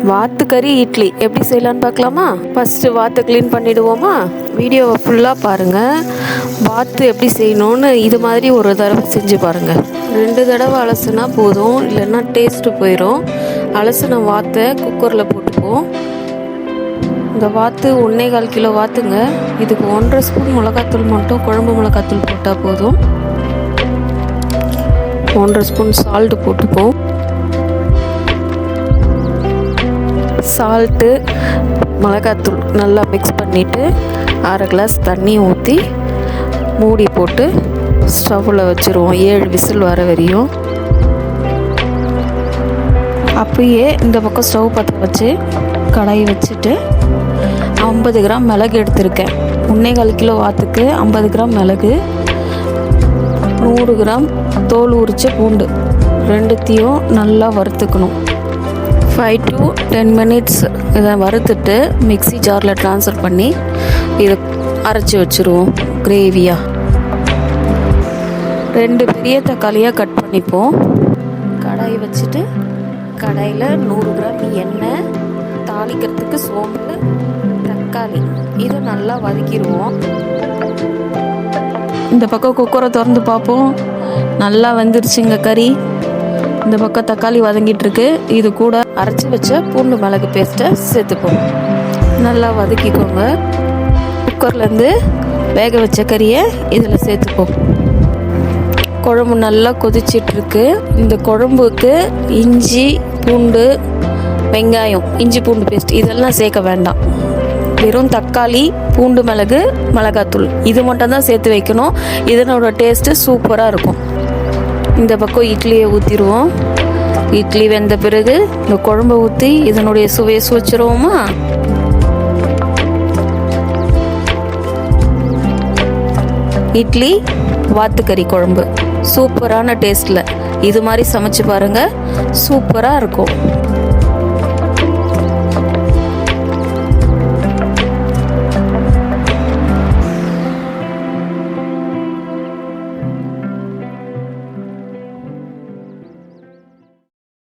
வாத்துக்கறி இட்லி எப்படி செய்யலான்னு பார்க்கலாமா? ஃபஸ்ட்டு வாத்தை க்ளீன் பண்ணிவிடுவோமா? வீடியோவை ஃபுல்லாக பாருங்கள். வாத்து எப்படி செய்யணும்னு இது மாதிரி ஒரு தடவை செஞ்சு பாருங்கள். 2 தடவை அலசுனா போதும், இல்லைன்னா டேஸ்ட்டு போயிடும். அலசுன வாத்தை குக்கரில் போட்டுப்போம். இந்த வாத்து 1.25 கிலோ வாத்துங்க. இதுக்கு 1.5 ஸ்பூன் மிளகாத்தூள் மட்டும் குழம்பு மிளகாத்தூள் போட்டால் போதும். 1.5 ஸ்பூன் சால்ட்டு போட்டுப்போம். சால்ட்டு மிளகாத்தூள் நல்லா மிக்ஸ் பண்ணிவிட்டு 1/2 கிளாஸ் தண்ணி ஊற்றி மூடி போட்டு ஸ்டவ்வில் வச்சுருவோம் 7 விசில் வர வரையும். அப்பயே இந்த பக்கம் ஸ்டவ் பற்ற வச்சு கடாய் வச்சுட்டு 50 கிராம் மிளகு எடுத்திருக்கேன். 1.25 கிலோ வாத்துக்கு 50 கிராம் மிளகு, 100 கிராம் தோல் உரிச்ச பூண்டு, ரெண்டுத்தையும் நல்லா வறுத்துக்கணும். 5 to 10 மினிட்ஸ் இதை வறுத்துட்டு மிக்ஸி ஜாரில் ட்ரான்ஸ்ஃபர் பண்ணி இதை அரைச்சி வச்சுருவோம் கிரேவியாக. 2 பெரிய தக்காளியாக கட் பண்ணிப்போம். கடாய் வச்சுட்டு கடாயில் 100 கிராம் எண்ணெய், தாளிக்கிறதுக்கு சோம்பு, தக்காளி இதை நல்லா வதக்கிடுவோம். இந்த பக்கம் குக்கரை திறந்து பார்ப்போம். நல்லா வெந்துருச்சுங்க கறி. இந்த பக்கம் தக்காளி வதங்கிட்டுருக்கு. இது கூட அரைச்சி வச்ச பூண்டு மிளகு பேஸ்ட்டை சேர்த்துப்போம். நல்லா வதக்கிக்கோங்க. குக்கர்லேருந்து வேக வச்ச கறியை இதில் சேர்த்துப்போம். குழம்பு நல்லா கொதிச்சிட்ருக்கு. இந்த குழம்புக்கு இஞ்சி பூண்டு வெங்காயம், இஞ்சி பூண்டு பேஸ்ட் இதெல்லாம் சேர்க்க வேண்டாம். வெறும் தக்காளி, பூண்டு மிளகு, மிளகாத்தூள் இது மட்டும் தான் சேர்த்து வைக்கணும். இதனோட டேஸ்ட்டு சூப்பராக இருக்கும். இந்த பக்கம் இட்லியை ஊற்றிடுவோம். இட்லி வெந்த பிறகு இந்த குழம்பை ஊற்றி இதனுடைய சுவையை சுவைச்சிருவோமா? இட்லி வாத்துக்கறி குழம்பு சூப்பரான டேஸ்ட்டில் இது மாதிரி சமைச்சு பாருங்கள். சூப்பராக இருக்கும்.